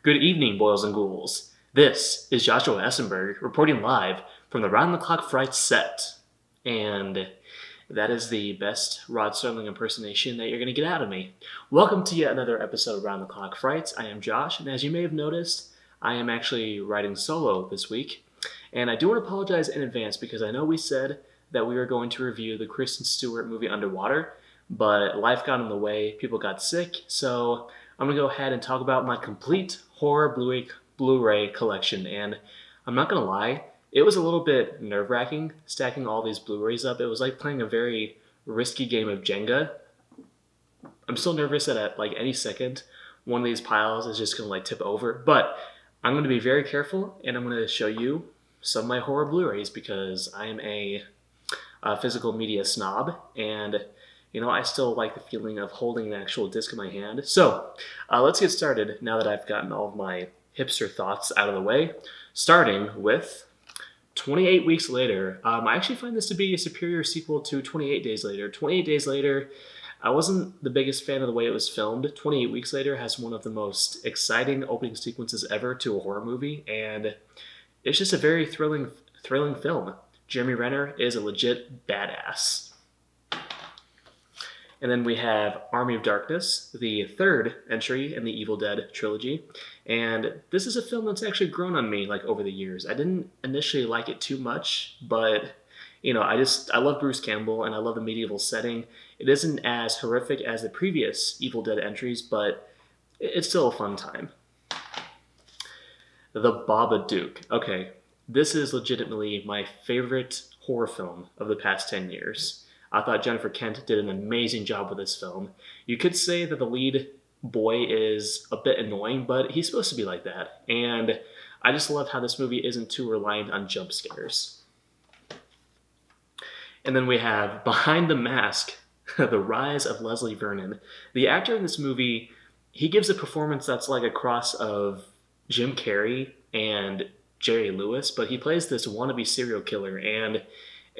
Good evening, boils and ghouls. This is Joshua Essenberg reporting live from the Round the Clock Fright set. And that is the best Rod Serling impersonation that you're going to get out of me. Welcome to yet another episode of Round the Clock Frights. I am Josh, and as you may have noticed, I am actually riding solo this week. And I do want to apologize in advance because I know we said that we were going to review the Kristen Stewart movie Underwater, but life got in the way, people got sick, so I'm going to go ahead and talk about my complete horror Blu-ray collection. And I'm not going to lie, it was a little bit nerve-wracking stacking all these Blu-rays up. It was like playing a very risky game of Jenga. I'm still nervous that at like any second, one of these piles is just going to like tip over. But I'm going to be very careful, and I'm going to show you some of my horror Blu-rays because I am a physical media snob, and I still like the feeling of holding an actual disc in my hand. So let's get started now that I've gotten all of my hipster thoughts out of the way, starting with 28 Weeks Later. I actually find this to be a superior sequel to 28 Days Later. 28 Days Later, I wasn't the biggest fan of the way it was filmed. 28 Weeks Later has one of the most exciting opening sequences ever to a horror movie, and it's just a very thrilling film. Jeremy Renner is a legit badass. And then we have Army of Darkness, the third entry in the Evil Dead trilogy. And this is a film that's actually grown on me like over the years. I didn't initially like it too much, but I love Bruce Campbell and I love the medieval setting. It isn't as horrific as the previous Evil Dead entries, but it's still a fun time. The Babadook. Okay, this is legitimately my favorite horror film of the past 10 years. I thought Jennifer Kent did an amazing job with this film. You could say that the lead boy is a bit annoying, but he's supposed to be like that. And I just love how this movie isn't too reliant on jump scares. And then we have Behind the Mask, The Rise of Leslie Vernon. The actor in this movie, he gives a performance that's like a cross of Jim Carrey and Jerry Lewis, but he plays this wannabe serial killer, and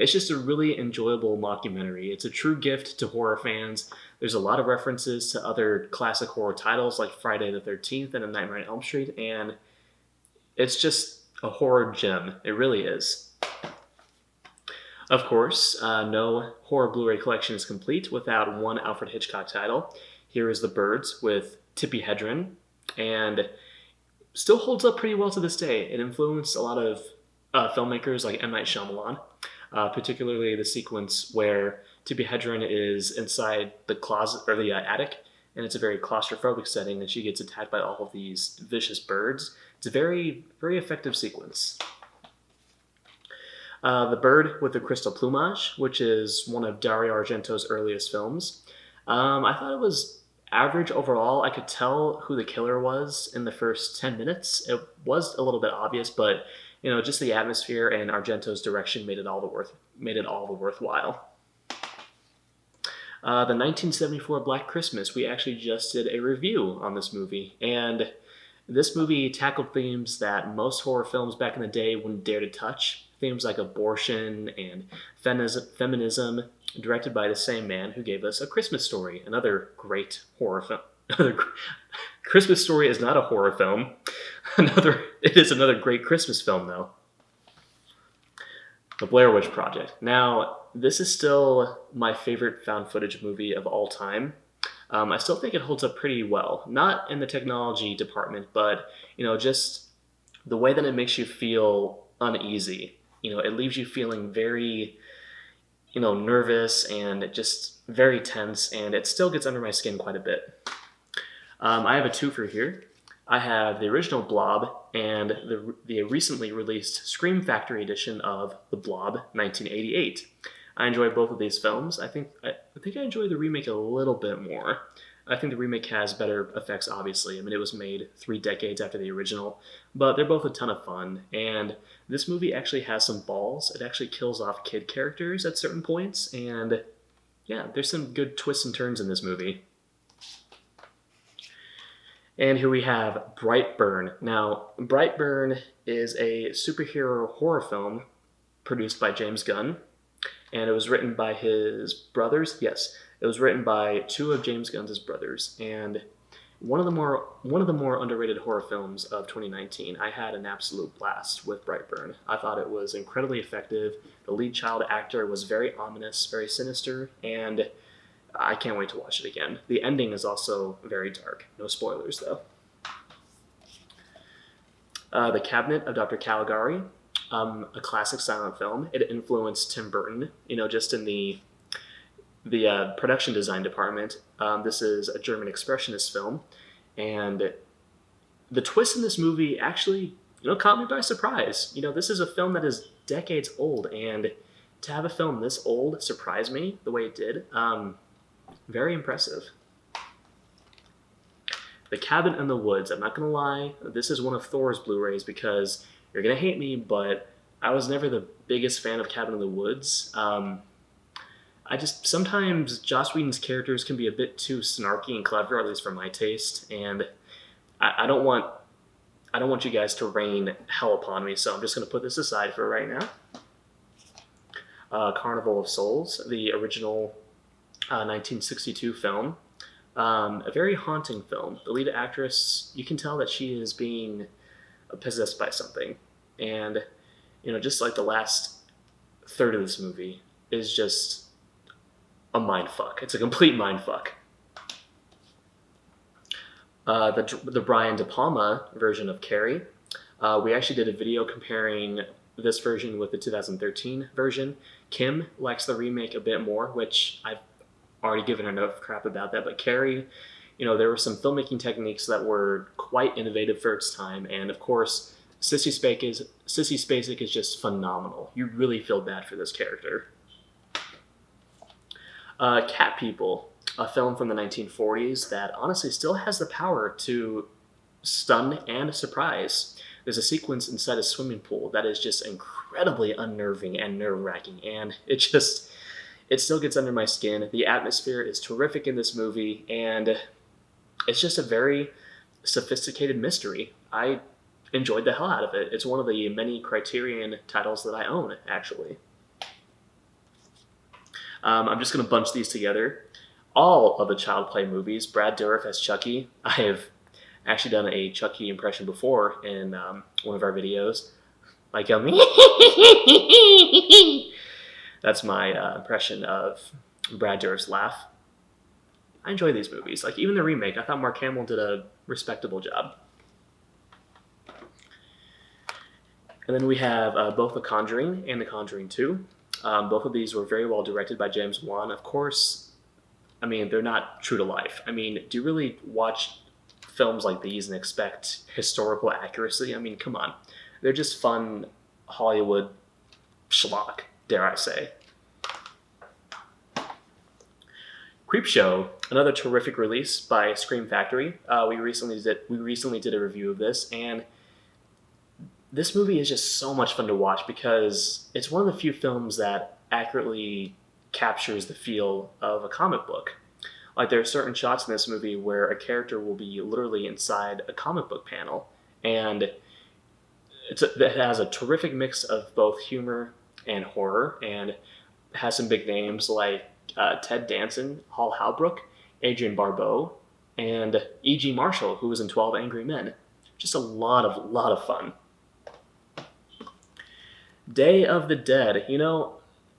it's just a really enjoyable mockumentary. It's a true gift to horror fans. There's a lot of references to other classic horror titles like Friday the 13th and A Nightmare on Elm Street, and it's just a horror gem. It really is. Of course, no horror Blu-ray collection is complete without one Alfred Hitchcock title. Here is The Birds with Tippi Hedren, and still holds up pretty well to this day. It influenced a lot of filmmakers like M. Night Shyamalan. Particularly the sequence where Tippi Hedren is inside the closet or the attic, and it's a very claustrophobic setting, and she gets attacked by all of these vicious birds. It's a very, very effective sequence. The Bird with the Crystal Plumage, which is one of Dario Argento's earliest films. I thought it was average overall. I could tell who the killer was in the first 10 minutes. It was a little bit obvious, but just the atmosphere and Argento's direction made it all the worthwhile. The 1974 Black Christmas, we actually just did a review on this movie, and this movie tackled themes that most horror films back in the day wouldn't dare to touch. Themes like abortion and feminism, directed by the same man who gave us A Christmas Story, another great horror film. Christmas Story is not a horror film. It is another great Christmas film, though. The Blair Witch Project. Now, this is still my favorite found footage movie of all time. I still think it holds up pretty well. Not in the technology department, but just the way that it makes you feel uneasy. It leaves you feeling very, nervous and just very tense, and it still gets under my skin quite a bit. I have a twofer here. I have the original Blob and the recently released Scream Factory edition of The Blob 1988. I enjoy both of these films. I think I enjoy the remake a little bit more. I think the remake has better effects, obviously. I mean, it was made 3 decades after the original, but they're both a ton of fun. And this movie actually has some balls. It actually kills off kid characters at certain points, and yeah, there's some good twists and turns in this movie. And here we have Brightburn. Now, Brightburn is a superhero horror film produced by James Gunn, and it was written by his brothers. Yes, it was written by 2 of James Gunn's brothers, and one of the more underrated horror films of 2019. I had an absolute blast with Brightburn. I thought it was incredibly effective. The lead child actor was very ominous, very sinister, and I can't wait to watch it again. The ending is also very dark. No spoilers though. The Cabinet of Dr. Caligari, a classic silent film. It influenced Tim Burton, just in the production design department. This is a German expressionist film, and the twist in this movie actually, caught me by surprise. This is a film that is decades old, and to have a film this old surprise me the way it did, very impressive. The Cabin in the Woods. I'm not gonna lie, this is one of Thor's Blu-rays because you're gonna hate me, but I was never the biggest fan of Cabin in the Woods. I just sometimes Joss Whedon's characters can be a bit too snarky and clever, at least for my taste, and I don't want you guys to rain hell upon me, so I'm just gonna put this aside for right now. Carnival of Souls, the original 1962 film. A very haunting film. The lead actress, you can tell that she is being possessed by something, and just like the last third of this movie is just a mind fuck. It's a complete mind fuck. The Brian De Palma version of Carrie. We actually did a video comparing this version with the 2013 version. Kim likes the remake a bit more, which I've already given her enough crap about that. But Carrie, there were some filmmaking techniques that were quite innovative for its time, and of course, Sissy Spacek is just phenomenal. You really feel bad for this character. Cat People, a film from the 1940s that honestly still has the power to stun and surprise. There's a sequence inside a swimming pool that is just incredibly unnerving and nerve-wracking, and it still gets under my skin. The atmosphere is terrific in this movie, and it's just a very sophisticated mystery. I enjoyed the hell out of it. It's one of the many Criterion titles that I own, actually. I'm just going to bunch these together. All of the Child Play movies. Brad Dourif as Chucky. I have actually done a Chucky impression before in one of our videos. Like, that's my impression of Brad Dourif's laugh. I enjoy these movies. Like, even the remake, I thought Mark Hamill did a respectable job. And then we have both The Conjuring and The Conjuring 2. Both of these were very well directed by James Wan. Of course, they're not true to life. Do you really watch films like these and expect historical accuracy? Come on. They're just fun Hollywood schlock, dare I say. Creepshow, another terrific release by Scream Factory. We recently did a review of this, and this movie is just so much fun to watch because it's one of the few films that accurately captures the feel of a comic book. Like, there are certain shots in this movie where a character will be literally inside a comic book panel, and it has a terrific mix of both humor and horror, and has some big names like Ted Danson, Hal Holbrook, Adrienne Barbeau, and E.G. Marshall, who was in 12 Angry Men. Just a lot of fun. Day of the Dead.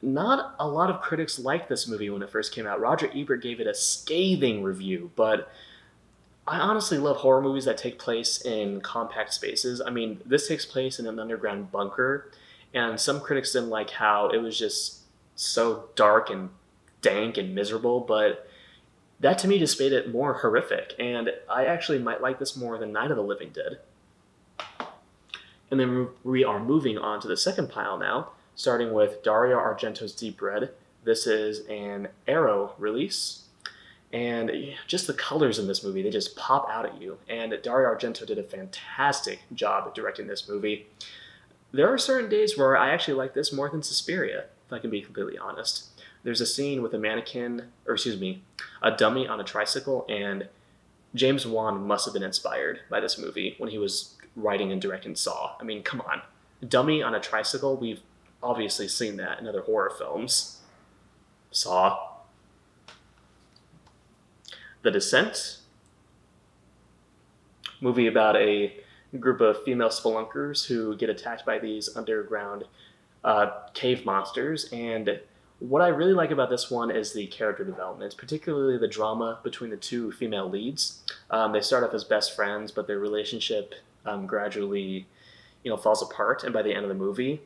Not a lot of critics liked this movie when it first came out. Roger Ebert gave it a scathing review, but I honestly love horror movies that take place in compact spaces. This takes place in an underground bunker, and some critics didn't like how it was just so dark and dank and miserable, but that to me just made it more horrific, and I actually might like this more than Night of the Living Dead. And then we are moving on to the second pile now, starting with Dario Argento's Deep Red. This is an Arrow release, and just the colors in this movie, they just pop out at you, and Dario Argento did a fantastic job directing this movie. There are certain days where I actually like this more than Suspiria, if I can be completely honest. There's a scene with a dummy on a tricycle, and James Wan must have been inspired by this movie when he was writing and directing Saw. Come on. Dummy on a tricycle, we've obviously seen that in other horror films. Saw. The Descent. movie about a group of female spelunkers who get attacked by these underground cave monsters. And what I really like about this one is the character development, particularly the drama between the two female leads. They start off as best friends, but their relationship gradually, falls apart. And by the end of the movie,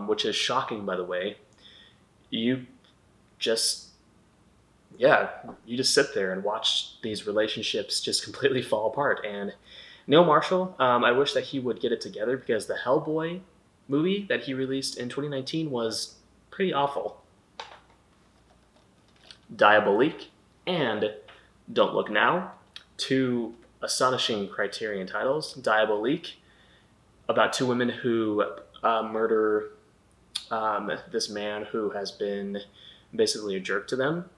which is shocking, by the way, you just, yeah, you just sit there and watch these relationships just completely fall apart. And Neil Marshall, I wish that he would get it together because the Hellboy movie that he released in 2019 was pretty awful. Diabolique and Don't Look Now, two astonishing Criterion titles. Diabolique, about two women who murder this man who has been basically a jerk to them.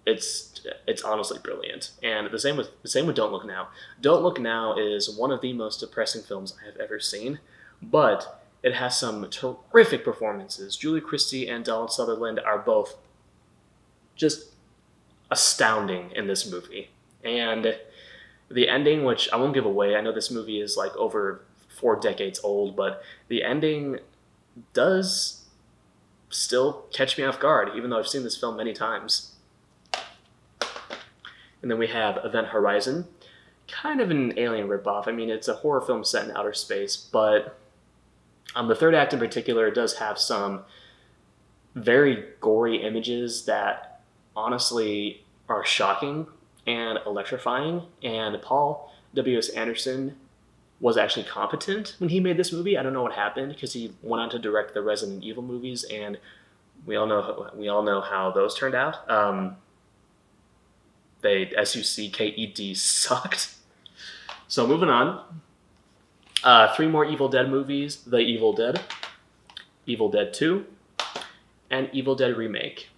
It's honestly brilliant. And the same with Don't Look Now. Don't Look Now is one of the most depressing films I have ever seen, but it has some terrific performances. Julie Christie and Donald Sutherland are both just astounding in this movie. And the ending, which I won't give away, I know this movie is like over 4 decades old, but the ending does still catch me off guard, even though I've seen this film many times. And then we have Event Horizon, kind of an alien ripoff. I mean, it's a horror film set in outer space, but the third act in particular does have some very gory images that honestly are shocking and electrifying. And Paul W.S. Anderson was actually competent when he made this movie. I don't know what happened because he went on to direct the Resident Evil movies, and we all know how those turned out. They SUCKED sucked. So moving on, 3 more Evil Dead movies: The Evil Dead, Evil Dead 2, and Evil Dead Remake.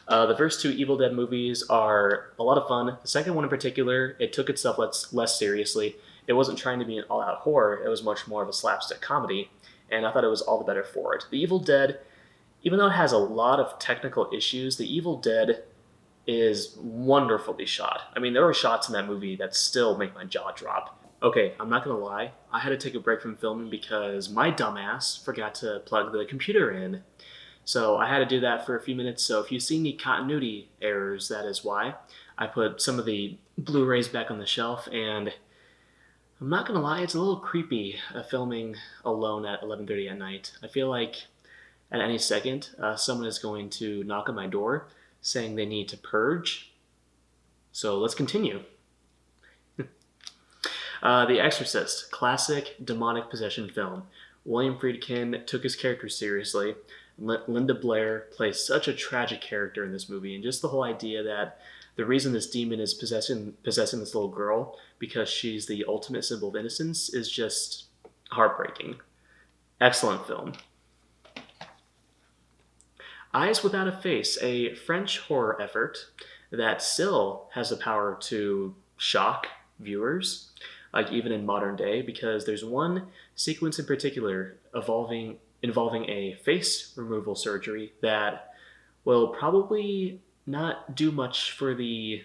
The first 2 Evil Dead movies are a lot of fun. The second one in particular, it took itself less seriously. It wasn't trying to be an all-out horror. It was much more of a slapstick comedy, and I thought it was all the better for it. The Evil Dead, even though it has a lot of technical issues, The Evil Dead is wonderfully shot. I mean, there are shots in that movie that still make my jaw drop. Okay, I'm not gonna lie, I had to take a break from filming because my dumbass forgot to plug the computer in. So I had to do that for a few minutes, so if you see any continuity errors, that is why. I put some of the Blu-rays back on the shelf, and I'm not gonna lie, it's a little creepy filming alone at 11:30 at night. I feel like at any second, someone is going to knock on my door saying they need to purge. So let's continue. The Exorcist, classic demonic possession film. William Friedkin took his character seriously. Linda Blair plays such a tragic character in this movie, and just the whole idea that the reason this demon is possessing this little girl because she's the ultimate symbol of innocence is just heartbreaking. Excellent film. Eyes Without a Face, a French horror effort that still has the power to shock viewers, like even in modern day, because there's one sequence in particular involving a face removal surgery that will probably not do much for the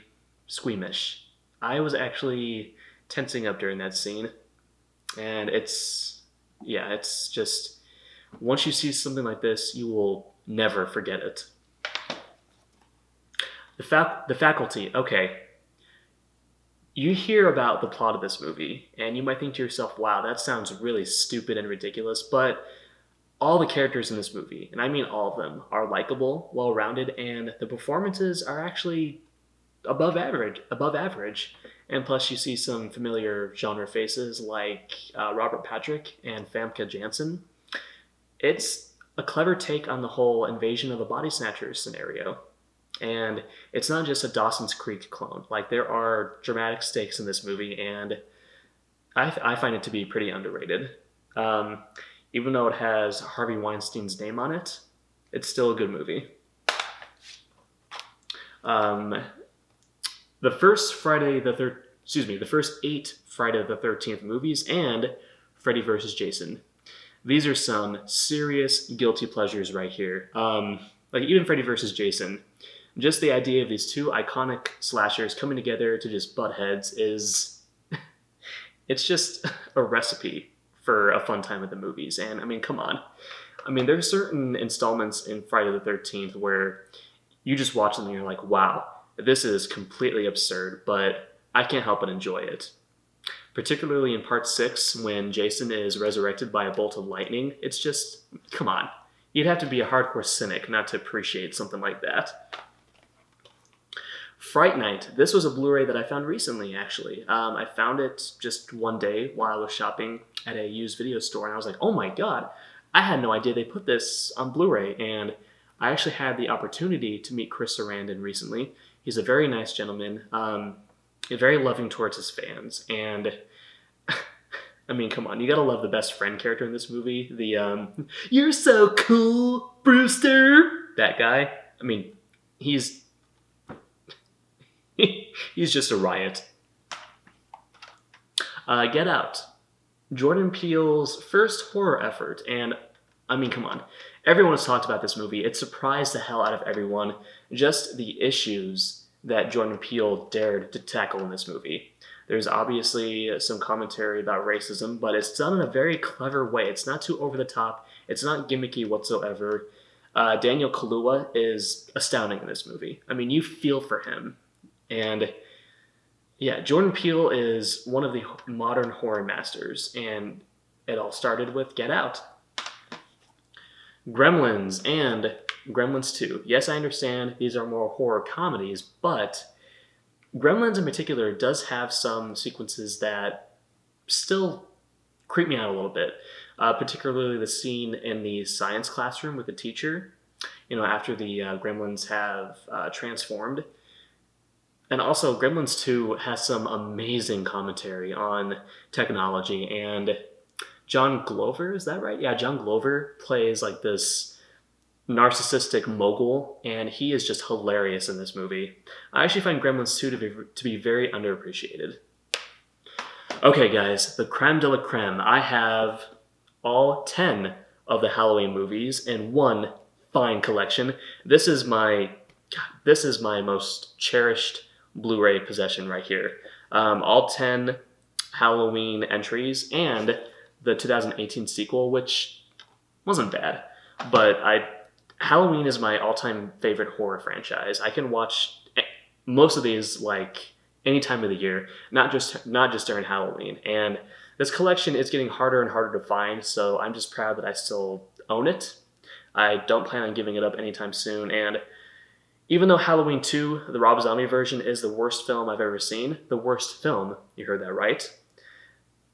squeamish. I was actually tensing up during that scene, and it's just, once you see something like this, you will never forget it. The Faculty. Okay. You hear about the plot of this movie, and you might think to yourself, wow, that sounds really stupid and ridiculous, but all the characters in this movie, and I mean all of them, are likable, well-rounded, and the performances are actually above average. And plus you see some familiar genre faces like Robert Patrick and Famke Janssen. It's a clever take on the whole invasion of the body snatchers scenario. And it's not just a Dawson's Creek clone. Like, there are dramatic stakes in this movie, and I find it to be pretty underrated. Even though it has Harvey Weinstein's name on it, it's still a good movie. The first 8 Friday the 13th movies and Freddy vs. Jason. These are some serious guilty pleasures right here. Like even Freddy vs. Jason, just the idea of these two iconic slashers coming together to just butt heads is It's just a recipe for a fun time at the movies. And I mean, come on. I mean, there's certain installments in Friday the 13th where you just watch them and you're like, wow, this is completely absurd, but I can't help but enjoy it. Particularly in part 6, when Jason is resurrected by a bolt of lightning. It's just, come on. You'd have to be a hardcore cynic not to appreciate something like that. Fright Night. This was a Blu-ray that I found recently, actually. I found it just one day while I was shopping at a used video store, and I was like, oh my god, I had no idea they put this on Blu-ray, and I actually had the opportunity to meet Chris Sarandon recently. He's a very nice gentleman, very loving towards his fans, and I mean, come on, you gotta love the best friend character in this movie. The, you're so cool, Brewster! That guy. I mean, he's just a riot. Get Out. Jordan Peele's first horror effort, and I mean, come on. Everyone has talked about this movie. It surprised the hell out of everyone. Just the issues that Jordan Peele dared to tackle in this movie. There's obviously some commentary about racism, but it's done in a very clever way. It's not too over the top. It's not gimmicky whatsoever. Daniel Kaluuya is astounding in this movie. I mean, you feel for him. And yeah, Jordan Peele is one of the modern horror masters, and it all started with Get Out. Gremlins and Gremlins 2. Yes, I understand these are more horror comedies, but Gremlins in particular does have some sequences that still creep me out a little bit, particularly the scene in the science classroom with the teacher, after the Gremlins have transformed. And also, Gremlins 2 has some amazing commentary on technology, and John Glover, is that right? Yeah, John Glover plays like this narcissistic mogul, and he is just hilarious in this movie. I actually find Gremlins 2 to be very underappreciated. Okay, guys, the creme de la creme. I have all 10 of the Halloween movies in one fine collection. This is my most cherished Blu-ray possession right here. All 10 Halloween entries and the 2018 sequel, which wasn't bad, but Halloween is my all-time favorite horror franchise. I can watch most of these like any time of the year, not just during Halloween. And this collection is getting harder and harder to find, so I'm just proud that I still own it. I don't plan on giving it up anytime soon, and even though Halloween 2, the Rob Zombie version, is the worst film I've ever seen, the worst film, you heard that right,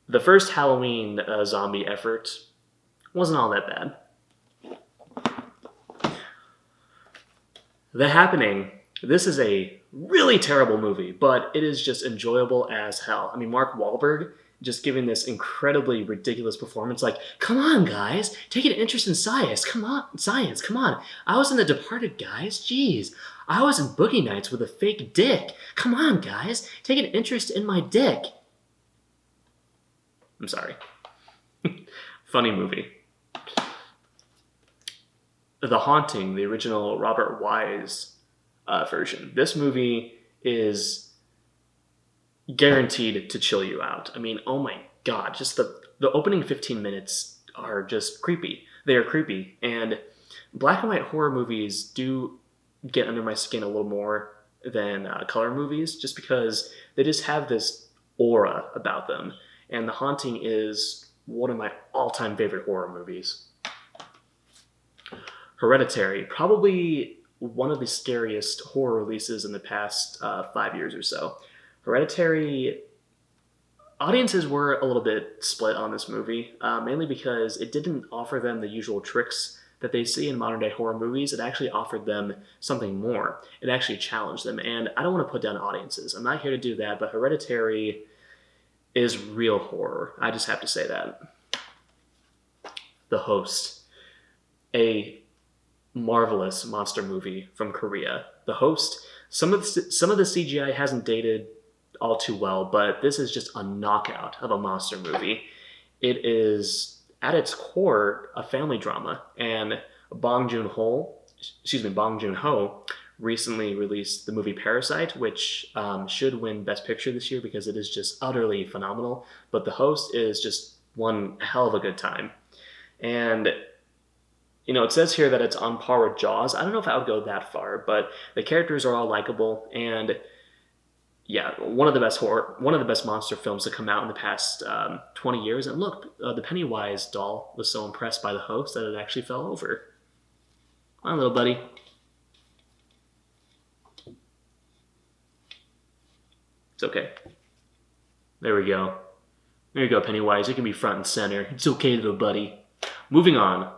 the first Halloween zombie effort wasn't all that bad. The Happening. This is a really terrible movie, but it is just enjoyable as hell. I mean, Mark Wahlberg just giving this incredibly ridiculous performance. Like, come on, guys, take an interest in science. Come on. I was in The Departed, guys. Jeez. I was in Boogie Nights with a fake dick. Come on, guys, take an interest in my dick. I'm sorry. Funny movie. The Haunting, the original Robert Wise version. This movie is guaranteed to chill you out. I mean, oh my god, just the opening 15 minutes are just creepy. They are creepy, and black and white horror movies do get under my skin a little more than color movies, just because they just have this aura about them. And The Haunting is one of my all-time favorite horror movies. Hereditary, probably one of the scariest horror releases in the past 5 years or so. Hereditary, audiences were a little bit split on this movie, mainly because it didn't offer them the usual tricks that they see in modern day horror movies. It actually offered them something more. It actually challenged them, and I don't want to put down audiences. I'm not here to do that, but Hereditary is real horror. I just have to say that. The Host, a marvelous monster movie from Korea. The Host, some of the CGI hasn't dated all too well, but this is just a knockout of a monster movie. It is, at its core, a family drama, and Bong Joon-ho recently released the movie Parasite, which should win Best Picture this year because it is just utterly phenomenal. But the host is just one hell of a good time. And it says here that it's on par with Jaws. I don't know if I would go that far, but the characters are all likable, and yeah, one of the best monster films to come out in the past 20 years. And look, the Pennywise doll was so impressed by the host that it actually fell over. Come on, little buddy. It's okay. There we go. There you go, Pennywise. You can be front and center. It's okay, little buddy. Moving on.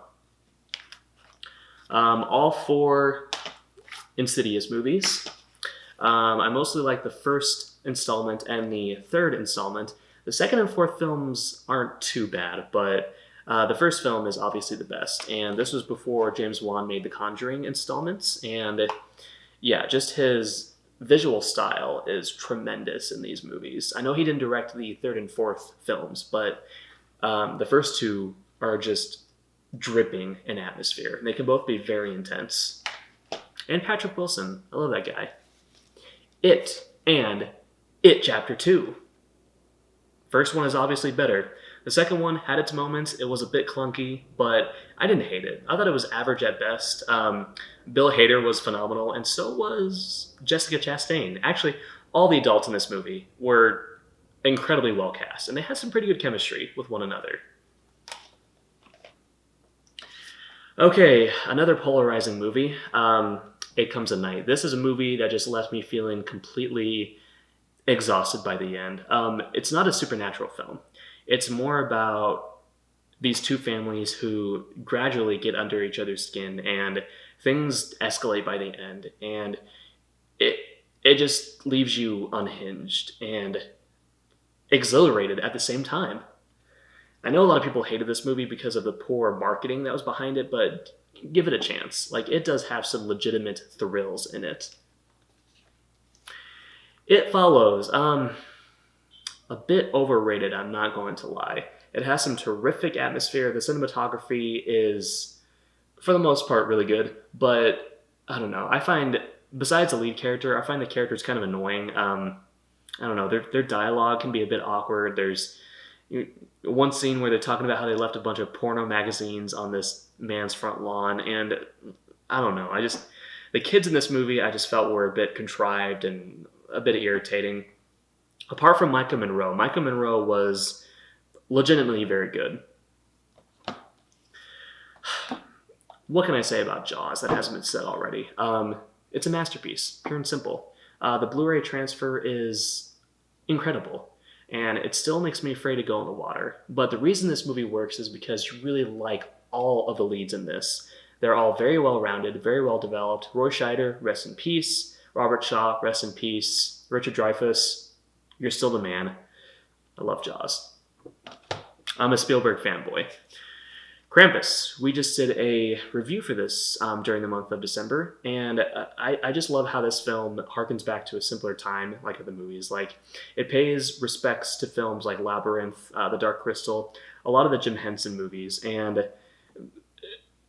All 4 Insidious movies. I mostly like the first installment and the third installment. The second and fourth films aren't too bad, but the first film is obviously the best. And this was before James Wan made the Conjuring installments. And yeah, just his visual style is tremendous in these movies. I know he didn't direct the third and fourth films, but the first 2 are just dripping in atmosphere. And they can both be very intense. And Patrick Wilson, I love that guy. It and It Chapter 2. First one is obviously better. The second one had its moments. It was a bit clunky, but I didn't hate it. I thought it was average at best. Bill Hader was phenomenal, and so was Jessica Chastain. Actually, all the adults in this movie were incredibly well cast, and they had some pretty good chemistry with one another. Okay, another polarizing movie. It Comes at Night. This is a movie that just left me feeling completely exhausted by the end. It's not a supernatural film. It's more about these 2 families who gradually get under each other's skin, and things escalate by the end. And it just leaves you unhinged and exhilarated at the same time. I know a lot of people hated this movie because of the poor marketing that was behind it, but give it a chance. Like, it does have some legitimate thrills in it. It Follows. A bit overrated, I'm not going to lie. It has some terrific atmosphere. The cinematography is, for the most part, really good. But, I don't know. I find, besides the lead character, I find the characters kind of annoying. I don't know. Their dialogue can be a bit awkward. There's one scene where they're talking about how they left a bunch of porno magazines on this man's front lawn, and I don't know. The kids in this movie I just felt were a bit contrived and a bit irritating. Apart from Micah Monroe was legitimately very good. What can I say about Jaws that hasn't been said already? It's a masterpiece, pure and simple. The Blu-ray transfer is incredible. And it still makes me afraid to go in the water. But the reason this movie works is because you really like all of the leads in this. They're all very well-rounded, very well-developed. Roy Scheider, rest in peace. Robert Shaw, rest in peace. Richard Dreyfuss, you're still the man. I love Jaws. I'm a Spielberg fanboy. Krampus. We just did a review for this during the month of December, and I just love how this film harkens back to a simpler time, like other movies. Like, it pays respects to films like Labyrinth, The Dark Crystal, a lot of the Jim Henson movies, and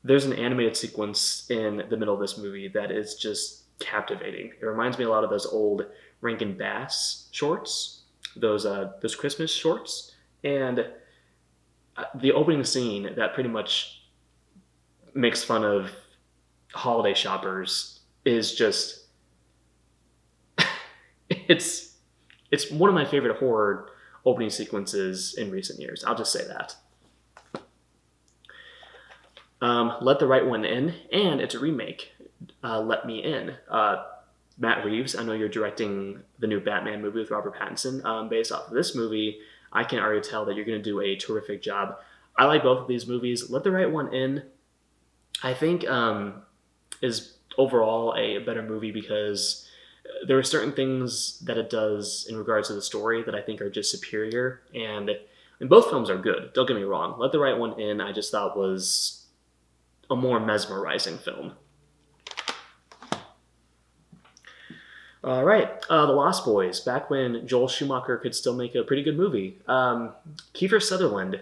there's an animated sequence in the middle of this movie that is just captivating. It reminds me a lot of those old Rankin Bass shorts, those Christmas shorts, and the opening scene that pretty much makes fun of holiday shoppers is just it's one of my favorite horror opening sequences in recent years. I'll just say that. Let the Right One In, and it's a remake. Let Me In. Matt Reeves, I know you're directing the new Batman movie with Robert Pattinson. Based off of this movie, I can already tell that you're going to do a terrific job. I like both of these movies. Let the Right One In, I think, is overall a better movie because there are certain things that it does in regards to the story that I think are just superior. And both films are good, don't get me wrong. Let the Right One In, I just thought was a more mesmerizing film. All right, The Lost Boys, back when Joel Schumacher could still make a pretty good movie. Kiefer Sutherland,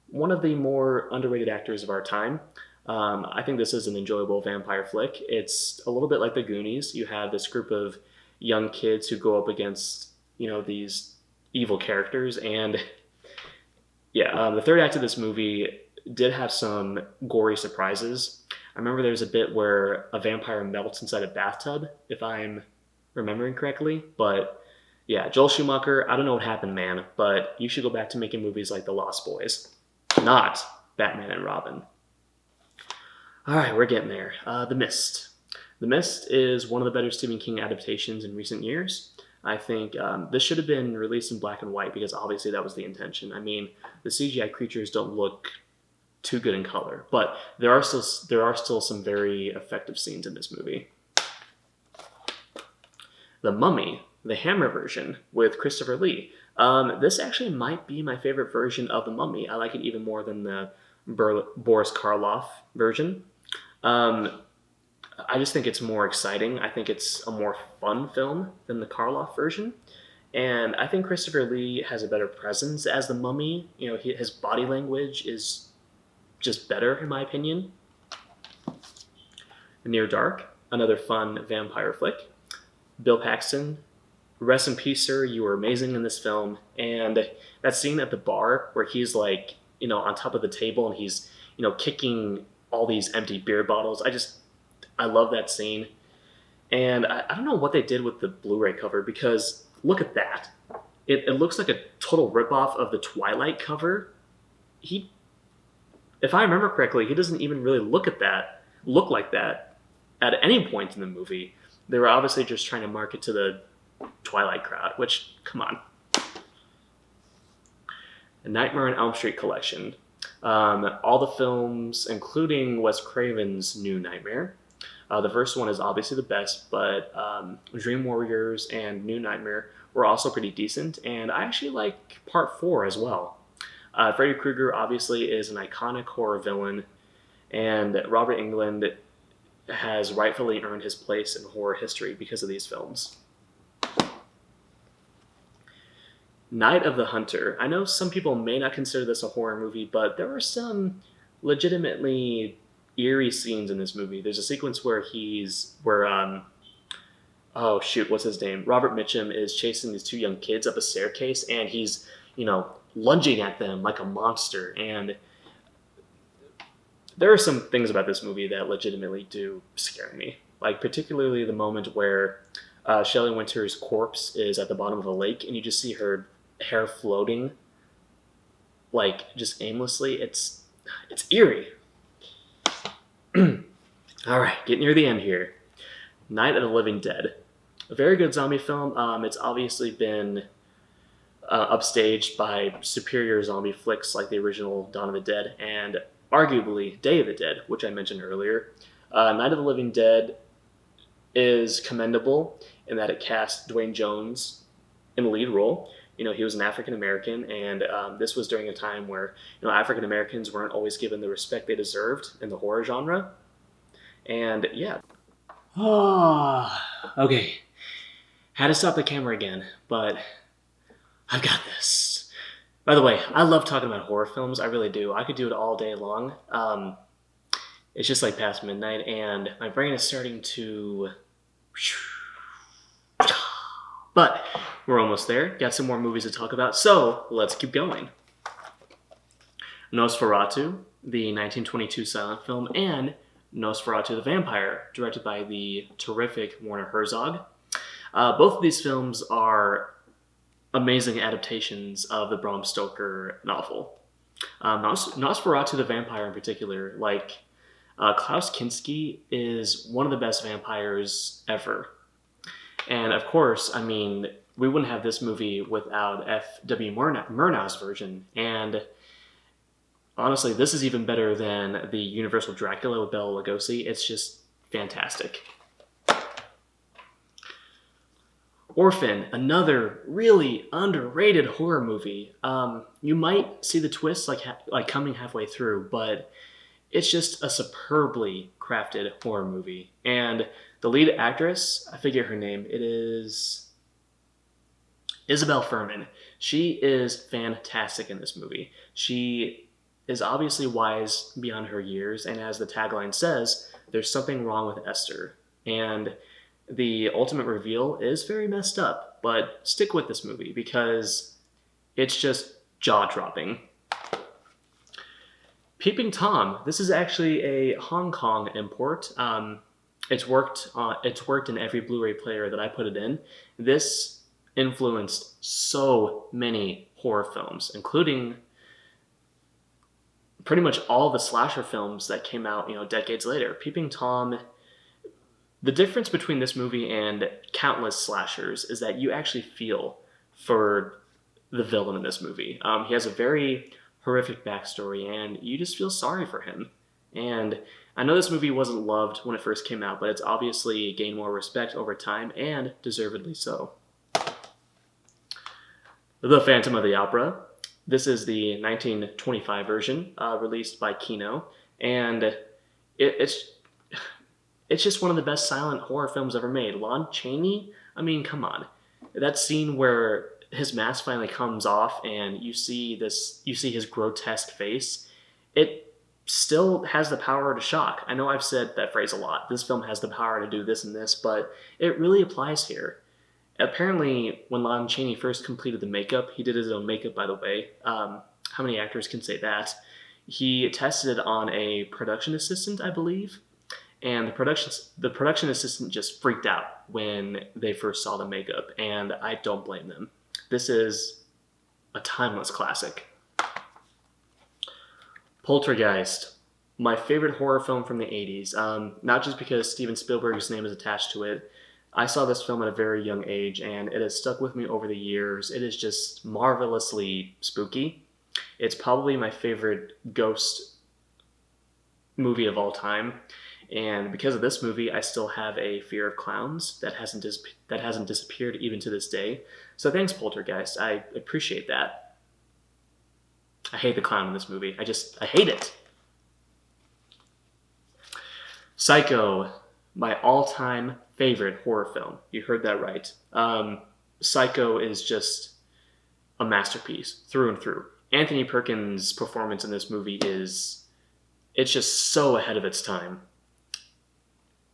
one of the more underrated actors of our time. I think this is an enjoyable vampire flick. It's a little bit like The Goonies. You have this group of young kids who go up against, these evil characters. And yeah, the third act of this movie did have some gory surprises. I remember there's a bit where a vampire melts inside a bathtub, if I'm remembering correctly. But yeah, Joel Schumacher, I don't know what happened, man, but you should go back to making movies like The Lost Boys, not Batman and Robin. All right, we're getting there. The Mist. The Mist is one of the better Stephen King adaptations in recent years. I think this should have been released in black and white because obviously that was the intention. I mean, the CGI creatures don't look too good in color, but there are still some very effective scenes in this movie. The Mummy, the Hammer version with Christopher Lee. This actually might be my favorite version of The Mummy. I like it even more than the Boris Karloff version. I just think it's more exciting. I think it's a more fun film than the Karloff version. And I think Christopher Lee has a better presence as the Mummy. His body language is just better, in my opinion. Near Dark, another fun vampire flick. Bill Paxton, rest in peace, sir. You were amazing in this film. And that scene at the bar where he's like, on top of the table and he's, kicking all these empty beer bottles. I love that scene. And I don't know what they did with the Blu-ray cover because look at that. It looks like a total ripoff of the Twilight cover. If I remember correctly, he doesn't even really look like that at any point in the movie. They were obviously just trying to market to the Twilight crowd, which, come on. The Nightmare on Elm Street collection. All the films, including Wes Craven's New Nightmare. The first one is obviously the best, but Dream Warriors and New Nightmare were also pretty decent, and I actually like Part 4 as well. Freddy Krueger obviously is an iconic horror villain, and Robert Englund has rightfully earned his place in horror history because of these films. Night of the Hunter. I know some people may not consider this a horror movie, but there were some legitimately eerie scenes in this movie. There's a sequence where what's his name? Robert Mitchum is chasing these two young kids up a staircase, and he's, lunging at them like a monster. And there are some things about this movie that legitimately do scare me. Like particularly the moment where Shelley Winter's corpse is at the bottom of a lake, and you just see her hair floating, like just aimlessly. It's eerie. All right, getting near the end here. Night of the Living Dead, a very good zombie film. It's obviously been upstaged by superior zombie flicks like the original Dawn of the Dead and arguably Day of the Dead, which I mentioned earlier. Night of the Living Dead is commendable in that it cast Dwayne Jones in the lead role. He was an African American, and this was during a time where African Americans weren't always given the respect they deserved in the horror genre. And yeah. Oh, okay. Had to stop the camera again, but I've got this. By the way, I love talking about horror films. I really do. I could do it all day long. It's just like past midnight, and my brain is starting to... But we're almost there. Got some more movies to talk about, so let's keep going. Nosferatu, the 1922 silent film, and Nosferatu the Vampire, directed by the terrific Werner Herzog. Both of these films are amazing adaptations of the Bram Stoker novel. Nosferatu the Vampire in particular, Klaus Kinski is one of the best vampires ever. And of course, we wouldn't have this movie without F.W. Murnau's version. And honestly, this is even better than the Universal Dracula with Bela Lugosi. It's just fantastic. Orphan, another really underrated horror movie. You might see the twist like coming halfway through, but it's just a superbly crafted horror movie. And the lead actress, I forget her name, it is Isabelle Fuhrman. She is fantastic in this movie. She is obviously wise beyond her years, and as the tagline says, there's something wrong with Esther. And the ultimate reveal is very messed up, but stick with this movie because it's just jaw dropping. Peeping Tom. This is actually a Hong Kong import. It's worked. It's worked in every Blu-ray player that I put it in. This influenced so many horror films, including pretty much all the slasher films that came out, decades later. Peeping Tom. The difference between this movie and countless slashers is that you actually feel for the villain in this movie. He has a very horrific backstory, and you just feel sorry for him. And I know this movie wasn't loved when it first came out, but it's obviously gained more respect over time, and deservedly so. The Phantom of the Opera. This is the 1925 version, released by Kino, and it's just one of the best silent horror films ever made. Lon Chaney, I mean, come on. That scene where his mask finally comes off and you see his grotesque face, it still has the power to shock. I know I've said that phrase a lot. This film has the power to do this and this, but it really applies here. Apparently, when Lon Chaney first completed the makeup, he did his own makeup, by the way. How many actors can say that? He tested it on a production assistant, I believe. And the production assistant just freaked out when they first saw the makeup, and I don't blame them. This is a timeless classic. Poltergeist, my favorite horror film from the 80s. Not just because Steven Spielberg's name is attached to it. I saw this film at a very young age, and it has stuck with me over the years. It is just marvelously spooky. It's probably my favorite ghost movie of all time. And because of this movie, I still have a fear of clowns that hasn't disappeared even to this day. So thanks, Poltergeist. I appreciate that. I hate the clown in this movie. I hate it. Psycho, my all-time favorite horror film. You heard that right. Psycho is just a masterpiece through and through. Anthony Perkins' performance in this movie it's just so ahead of its time.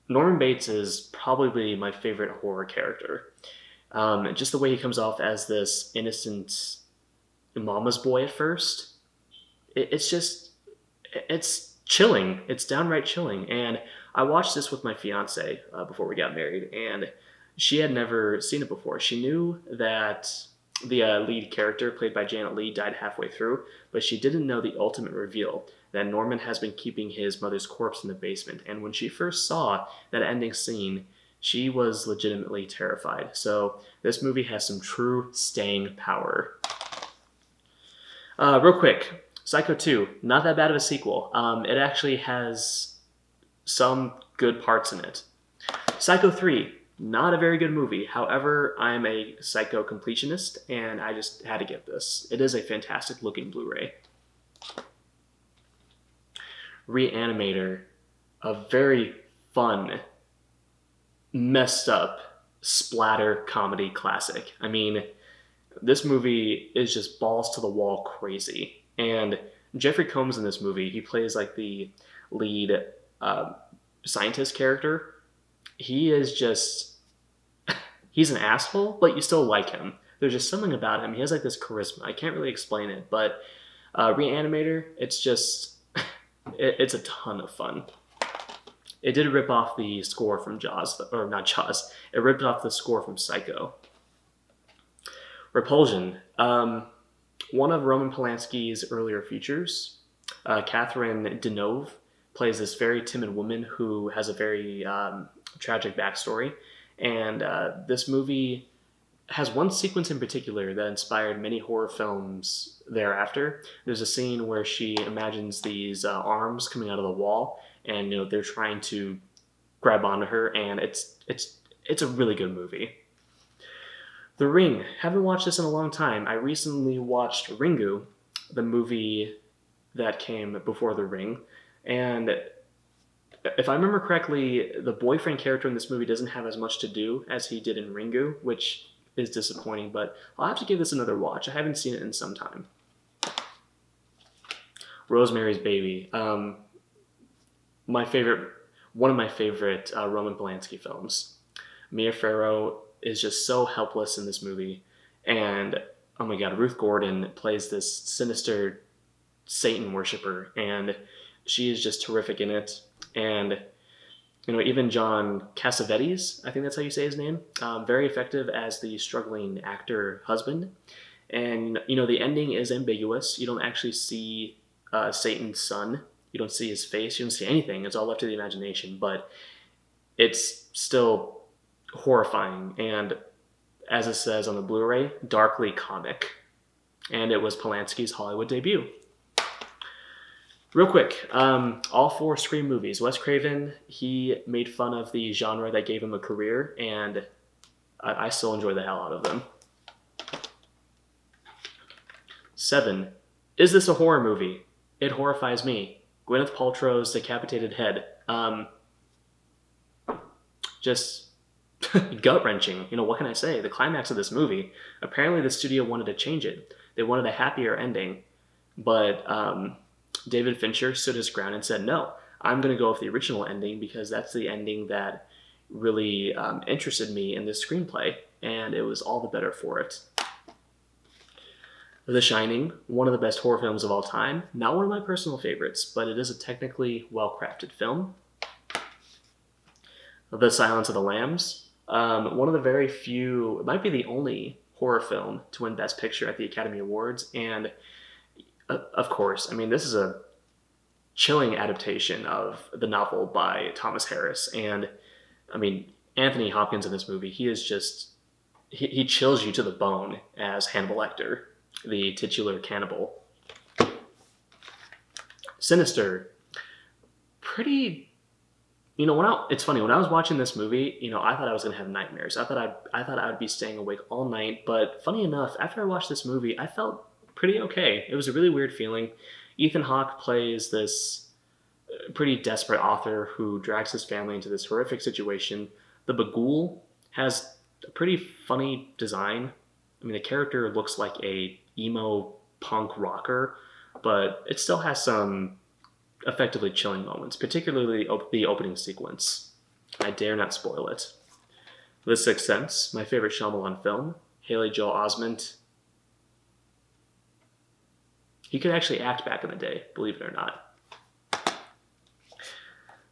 Norman Bates is probably my favorite horror character. Just the way he comes off as this innocent mama's boy at first. It's chilling. It's downright chilling. And I watched this with my fiance before we got married, and she had never seen it before. She knew that the lead character, played by Janet Leigh, died halfway through, but she didn't know the ultimate reveal, that Norman has been keeping his mother's corpse in the basement. And when she first saw that ending scene, she was legitimately terrified. So this movie has some true staying power. Real quick, Psycho 2, not that bad of a sequel. It actually has some good parts in it. Psycho 3, not a very good movie. However, I'm a Psycho completionist, and I just had to get this. It is a fantastic looking Blu-ray. Reanimator, a very fun, messed up splatter comedy classic. I mean, this movie is just balls to the wall crazy. And Jeffrey Combs in this movie, he plays like the lead scientist character. He is just, he's an asshole, but you still like him. There's just something about him. He has like this charisma. I can't really explain it, but Reanimator, it's just, it's a ton of fun. It did rip off the score from Jaws, or not Jaws. It ripped off the score from Psycho. Repulsion. One of Roman Polanski's earlier features, Catherine Deneuve, plays this very timid woman who has a very tragic backstory. And this movie has one sequence in particular that inspired many horror films thereafter. There's a scene where she imagines these arms coming out of the wall, and they're trying to grab onto her, and it's a really good movie. The Ring. Haven't watched this in a long time. I recently watched Ringu, the movie that came before The Ring, and if I remember correctly, the boyfriend character in this movie doesn't have as much to do as he did in Ringu, which is disappointing, but I'll have to give this another watch. I haven't seen it in some time. Rosemary's Baby. My favorite, one of my favorite Roman Polanski films. Mia Farrow is just so helpless in this movie, and oh my god, Ruth Gordon plays this sinister Satan worshiper, and she is just terrific in it. And even John Cassavetes, I think that's how you say his name, very effective as the struggling actor husband. And the ending is ambiguous. You don't actually see Satan's son. You don't see his face. You don't see anything. It's all left to the imagination. But it's still horrifying, and as it says on the Blu-ray, darkly comic. And it was Polanski's Hollywood debut. Real quick, all 4 Scream movies. Wes Craven, he made fun of the genre that gave him a career, and I still enjoy the hell out of them. 7. Is this a horror movie? It horrifies me. Gwyneth Paltrow's decapitated head. Just gut-wrenching. What can I say? The climax of this movie, apparently the studio wanted to change it. They wanted a happier ending, but David Fincher stood his ground and said, no, I'm going to go with the original ending because that's the ending that really interested me in this screenplay, and it was all the better for it. The Shining, one of the best horror films of all time. Not one of my personal favorites, but it is a technically well-crafted film. The Silence of the Lambs, one of the very few, it might be the only horror film to win Best Picture at the Academy Awards, and of course, this is a chilling adaptation of the novel by Thomas Harris, and Anthony Hopkins in this movie, he is just, he chills you to the bone as Hannibal Lecter, the titular cannibal. Sinister, pretty, it's funny, when I was watching this movie, I thought I was going to have nightmares. I thought I would be staying awake all night, but funny enough, after I watched this movie, I felt pretty okay. It was a really weird feeling. Ethan Hawke plays this pretty desperate author who drags his family into this horrific situation. The Bagul has a pretty funny design. The character looks like a emo punk rocker, but it still has some effectively chilling moments, particularly the opening sequence. I dare not spoil it. The Sixth Sense, my favorite Shyamalan film. Haley Joel Osment. He could actually act back in the day, believe it or not.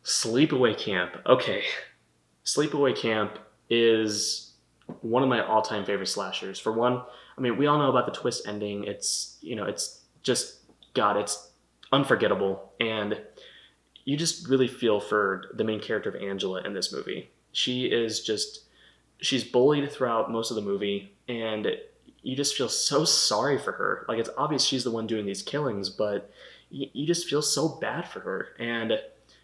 Sleepaway Camp. Okay. Sleepaway Camp is one of my all-time favorite slashers. For one, we all know about the twist ending. It's just, God, it's unforgettable. And you just really feel for the main character of Angela in this movie. She's bullied throughout most of the movie, and you just feel so sorry for her. Like, it's obvious she's the one doing these killings, but you just feel so bad for her. And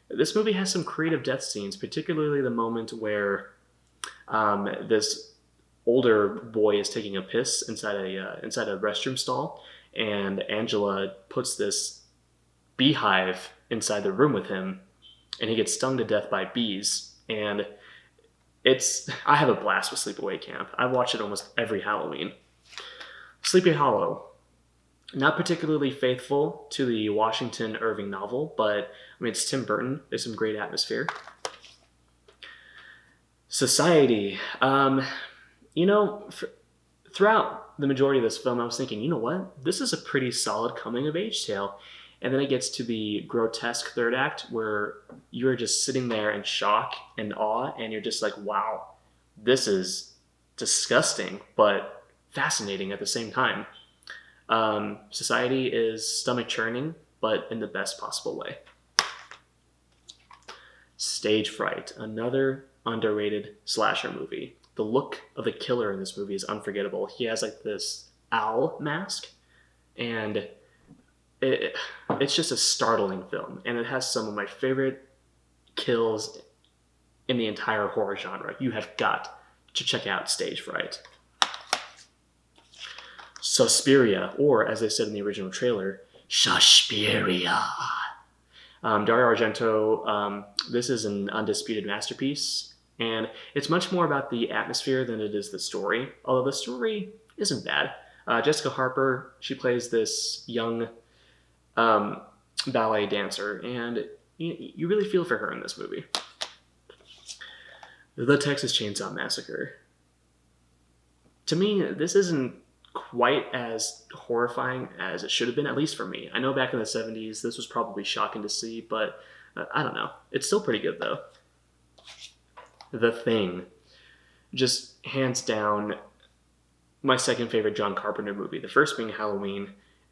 this movie has some creative death scenes, particularly the moment where this older boy is taking a piss inside a restroom stall, and Angela puts this beehive inside the room with him, and he gets stung to death by bees. And I have a blast with Sleepaway Camp. I watch it almost every Halloween. Sleepy Hollow, not particularly faithful to the Washington Irving novel, but it's Tim Burton. There's some great atmosphere. Society, throughout the majority of this film, I was thinking, you know what? This is a pretty solid coming-of-age tale. And then it gets to the grotesque third act where you're just sitting there in shock and awe, and you're just like, wow, this is disgusting, but fascinating at the same time. Society is stomach churning, but in the best possible way. Stage Fright, another underrated slasher movie. The look of the killer in this movie is unforgettable. He has like this owl mask, and it's just a startling film, and it has some of my favorite kills in the entire horror genre. You have got to check out Stage Fright. Suspiria, or as they said in the original trailer, Suspiria. Dario Argento, this is an undisputed masterpiece, and it's much more about the atmosphere than it is the story, although the story isn't bad. Jessica Harper, she plays this young ballet dancer, and you really feel for her in this movie. The Texas Chainsaw Massacre. To me, this isn't quite as horrifying as it should have been, at least for me. I know back in the 70s, this was probably shocking to see, but I don't know. It's still pretty good, though. The Thing. Just hands down, my second favorite John Carpenter movie. The first being Halloween.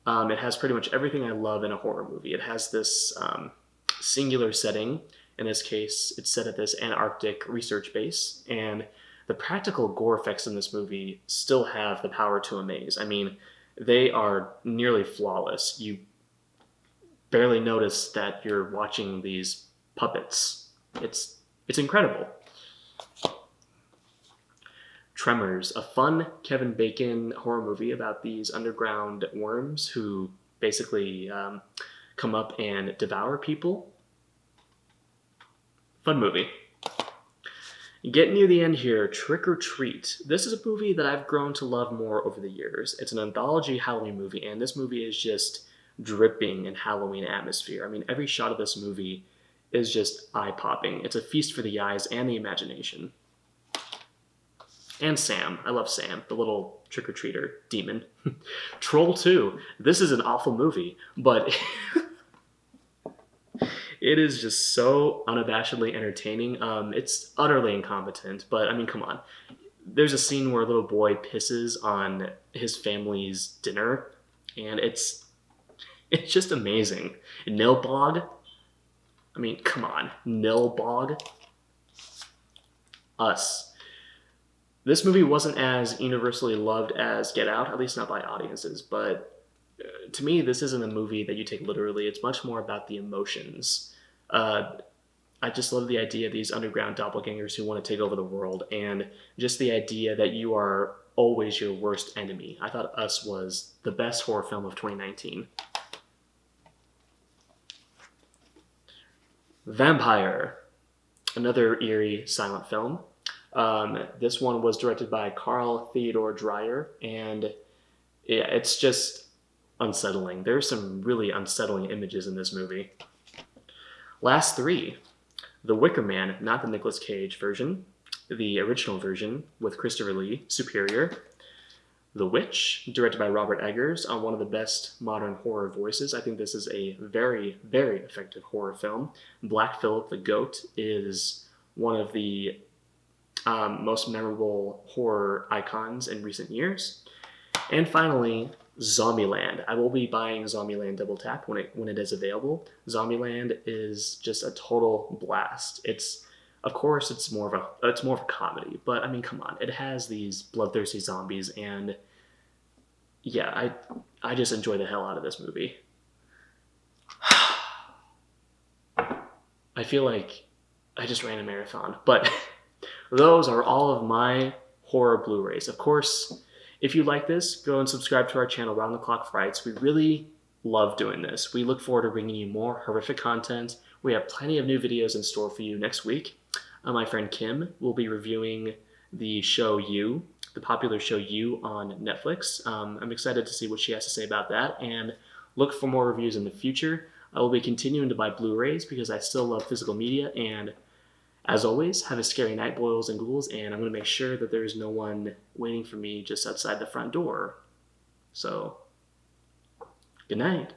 It has pretty much everything I love in a horror movie. It has this singular setting. In this case, it's set at this Antarctic research base, and the practical gore effects in this movie still have the power to amaze. I mean, they are nearly flawless. You barely notice that you're watching these puppets. It's incredible. Tremors, a fun Kevin Bacon horror movie about these underground worms who basically come up and devour people. Fun movie. Get near the end here, Trick or Treat. This is a movie that I've grown to love more over the years. It's an anthology Halloween movie, and this movie is just dripping in Halloween atmosphere. I mean, every shot of this movie is just eye-popping. It's a feast for the eyes and the imagination. And Sam. I love Sam, the little trick-or-treater demon. Troll 2. This is an awful movie, but it is just so unabashedly entertaining. It's utterly incompetent, but I mean, come on. There's a scene where a little boy pisses on his family's dinner, and it's just amazing. Nilbog. I mean, come on. Nilbog. Us. This movie wasn't as universally loved as Get Out, at least not by audiences, but to me, this isn't a movie that you take literally. It's much more about the emotions. I just love the idea of these underground doppelgangers who want to take over the world, and just the idea that you are always your worst enemy. I thought Us was the best horror film of 2019. Vampire, another eerie silent film. This one was directed by Carl Theodor Dreyer, and yeah, it's just unsettling. There's some really unsettling images in this movie. Last three. The Wicker Man, not the Nicolas Cage version, the original version with Christopher Lee, Superior. The Witch, directed by Robert Eggers, on one of the best modern horror voices. I think this is a very, very effective horror film. Black Phillip the Goat is one of the most memorable horror icons in recent years. And finally, Zombieland. I will be buying Zombieland Double Tap when it is available. Zombieland is just a total blast. Of course it's more of a comedy, but I mean, come on, it has these bloodthirsty zombies, and yeah, I just enjoy the hell out of this movie. I feel like I just ran a marathon, but those are all of my horror Blu-rays. Of course, if you like this, go and subscribe to our channel, Round the Clock Frights. We really love doing this. We look forward to bringing you more horrific content. We have plenty of new videos in store for you next week. My friend Kim will be reviewing the show You, the popular show You on Netflix. I'm excited to see what she has to say about that, and look for more reviews in the future. I will be continuing to buy Blu-rays because I still love physical media, and as always, have a scary night, boils and ghouls, and I'm going to make sure that there is no one waiting for me just outside the front door. So, good night.